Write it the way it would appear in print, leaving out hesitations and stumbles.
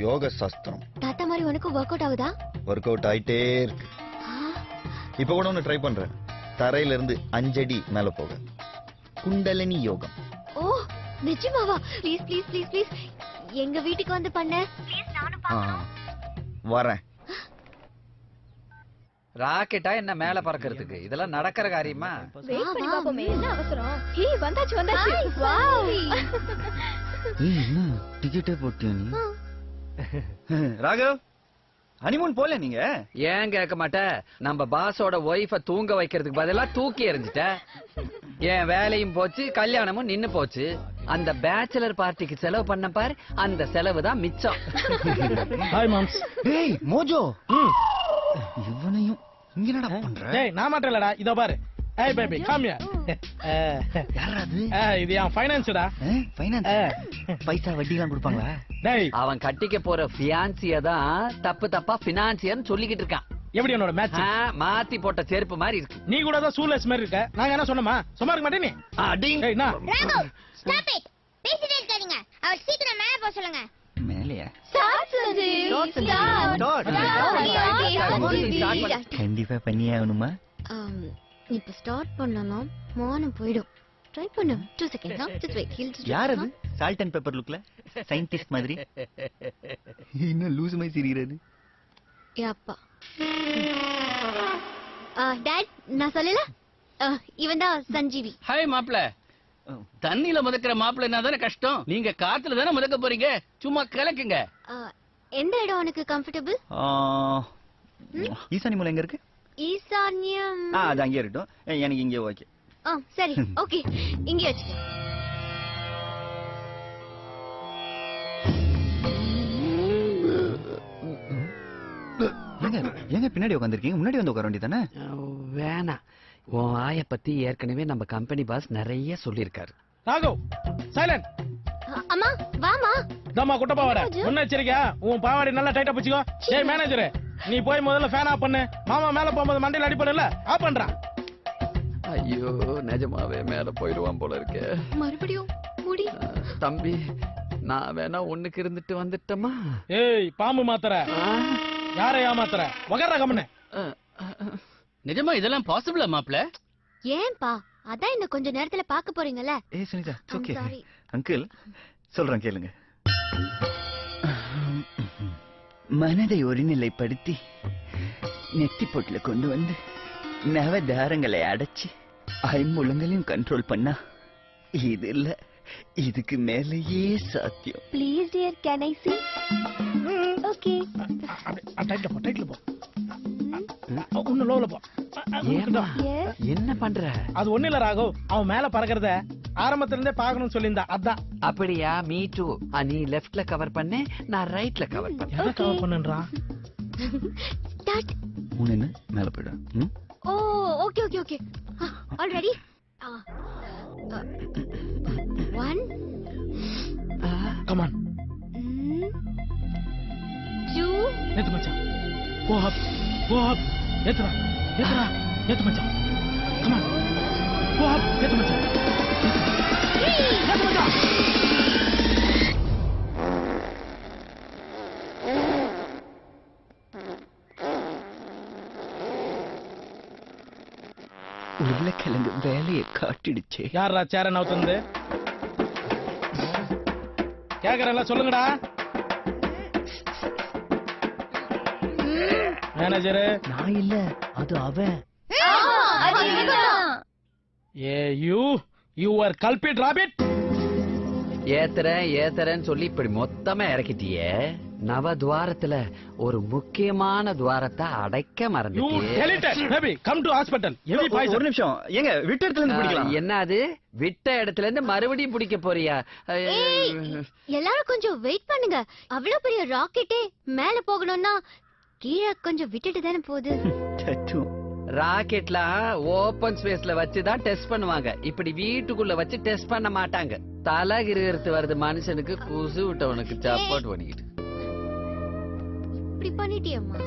யோக சாஸ்திரம் தாத்தா மாதிரி உனக்கு ஒர்க் அவுட் ஆகுதா? ஒர்க் அவுட் ஆயிட்டே இருக்கு. இப்ப கூட ஒன்னு ட்ரை பண்றேன். தரையில இருந்து 5 அடி மேல போக. குண்டலினி யோகம். ஓ நிஜமாவா? ப்ளீஸ் ப்ளீஸ் ப்ளீஸ் ப்ளீஸ் எங்க வீட்டுக்கு வந்து பண்ண. ப்ளீஸ் நானும் பார்க்கணும். வரேன். ராக்கெட்டா என்ன மேல பறக்கிறதுக்கு? இதெல்லாம் நடக்கிற காரியமா? வெயிட் பண்ணி பாப்போமே, என்ன அவசரம்? ஹே வந்தாச்சு வந்தாச்சு. வாவ். என்ன டிக்கெட்டே போட்டியா நீ? ராகவ் ஹனிமூன் போல நீங்க? ஏன் கேட்க மாட்ட? நம்ம பாஸோட ஒய்ஃப தூங்க வைக்கிறதுக்கு பதிலா தூக்கி எறிஞ்சிட்ட. என் வேலையும் போச்சு, கல்யாணமும் நின்னு போச்சு. அந்த பேச்சுலர் பார்ட்டிக்கு செலவு பண்ண பாரு, அந்த செலவு தான் மிச்சம். Hi moms. டேய் மோஜோ. இவனையும் இங்க என்னடா பண்ற? டேய் நான் மட்டும் இல்லடா, இதோ பாரு. ஏய் பேபி கம் ஹியர். யாரா அது? இது என் ஃபைனான்ஸ்டா. ஃபைனான்ஸ்? பைசா வட்டிலாம் கொடுப்பாங்களா? டேய் அவன் கட்டிக்க போற ஃபியான்சிய தான் தப்பா ஃபினான்சியர்னு சொல்லிக்கிட்டு இருக்கான். எப்படி என்னோட மேட்ச்? மாத்தி போட்ட செருப்பு மாதிரி இருக்கு. நீ கூட தான் சூலஸ் மாதிரி இருக்க. நாங்க என்ன சொன்னோமா? சும்மா இருக்க மாட்டே நீ. அடிங்க. டேய் நான் ராகவ் ஸ்டாப் இட். பேசிட்டே இருக்காதீங்க. அவர் சீக்கிரம் மேல போக சொல்லுங்க. மேலையா? ஸ்டார்ட் கண்டிப்பா பண்ணியே ஆகணுமா? இப்ப ஸ்டார்ட் பண்ணனா மானம் போய்டும். ட்ரை பண்ணு. 2 செகண்ட்ஸ். Just wait. ஹில் ஜஸ்ட். யார் அது? சால்ட் அண்ட் பெப்பர் லுக்ல சயின்டிஸ்ட் மாதிரி. என்ன லூஸ் மாதிரி சிரிக்கிறது? யாப்பா. டாட் நான் சொல்லல. இவன் தான் சஞ்சீவி. ஹாய் மாப்ள. தண்ணில முதக்கிற மாப்பிள்ளைனா தானே கஷ்டம். நீங்க காத்துல தானே முதக்க போறீங்க. சும்மா கலக்குங்க. எந்த இடம் உனக்கு கம்ஃபர்டபிள்? ஈசானி மூலை எங்க இருக்கு? ஈசான்யம். அது அங்கே இருக்கட்டும். எனக்கு இங்கே ஓகே. சரி ஓகே, இங்கே வச்சுக்க. எங்க பின்னாடி உட்காந்துருக்கீங்க? முன்னாடி வந்து உட்கார வேண்டியதானே? வேணாம். உன் ஆய பத்தி ஏற்கனவே நம்ம கம்பெனி பாஸ் நிறைய சொல்லியிருக்காரு. ராகவ் சைலண்ட். அம்மா வாமா. தம்மா குட்ட பாவாடை. முன்னெச்சரிக்கை. உன் பாவாடை நல்லா டைட்டா பிடிச்சுக்கோ. டேய் மேனேஜர், நீ போய் முதல்ல ஃபேன் ஆஃப் பண்ணு. மாமா மேல போகும்போது மண்டையில அடிப்படல. ஆஃப் பண்றா. ஐயோ நிஜமாவே மேல போயிடுவான் போல இருக்கே. மறுபடியும் முடி. தம்பி நான் வேணா ஒண்ணுக்கு இருந்துட்டு வந்துட்டோமா? ஏய் பாம்பு மாத்தற. யாரை ஏமாத்துற? வகர்ற கம்மனே. நிஜமா இதெல்லாம் பாசிபிளா மாப்ள? ஏன்பா? அதான் இன்னும் கொஞ்ச நேரத்துல பாக்க போறீங்கல்ல. ஏய் Sunita, I'm okay. sorry. Uncle சொல்றேன் கேளுங்க. மனதை ஒருநிலைப்படுத்தி நெத்தி பொட்டுல கொண்டு வந்து நவதாரங்களை அடைச்சு ஐம்புலங்களையும் கண்ட்ரோல் பண்ணா இது இல்ல, இதுக்கு மேலேயே சாத்தியம். Please dear, can I see? Okay. டைட்ல போ, டைட்ல போ. இன்னும் லோல போ. என்ன பண்ற? அது ஒண்ணு இல்ல ராகவ், அவன் மேல பறக்கறத ஆரம்பத்துல இருந்தே பாக்கணும்னு சொல்லியிருந்தா. அதான். அப்படியா? Me too. நீ லெஃப்ட்ல கவர் பண்ணு, நான் ரைட்ல கவர் பண்ணேன். எதை கவர் பண்ணுன்றா? ஸ்டார்ட். உன்ன மேல போய்டா. Oh okay okay okay. All ready? 1 come on. 2 நேத்து மச்சான். கோ அப், கோ அப். நேத்துடா, நேத்துடா, நேத்து மச்சான். Come on. கோ அப், நேத்து மச்சான். நேத்து மச்சான். உருளைக்கிழங்கு வேலையை காட்டிடுச்சே. யாரா சேர நவுத்தந்து? கேக்குறல சொல்லுங்கடா. மேனேஜர் நான் இல்ல, அது அவன். Hey you are culprit rabbit. ஏத்தறேன்னு சொல்லி இப்படி மொத்தமா இறக்கிட்டியே. நவத்வாரத்துல ஒரு முக்கியமான துவாரத்தை அடைக்க யூ மறந்துட்டியே. Deleted baby come to hospital. Every boys. ஒரு நிமிஷம், ஏங்க விட்ட இடத்துல இருந்து பிடிக்கலாம். என்ன அது? விட்ட இடத்துல இருந்து மறுபடியும் பிடிக்க போறியா? எல்லாரும் கொஞ்சம் வெயிட் பண்ணுங்க. அவ்வளவு பெரிய ராக்கெட்டே மேல போகணும்னா கீழே கொஞ்சம் விட்டுட்டு தானே போகுது. ராக்கெட்லாம் ஓபன் ஸ்பேஸ்ல வச்சுதான் டெஸ்ட் பண்ணுவாங்க. இப்படி வீட்டுக்குள்ள வச்சு டெஸ்ட் பண்ண மாட்டாங்க. தலை கிருகிறது வருது மனுஷனுக்கு, குசு விட்டவனுக்கு சப்போர்ட் பண்ணிக்கிட்டு. இப்படி பண்ணிட்டியம்மா.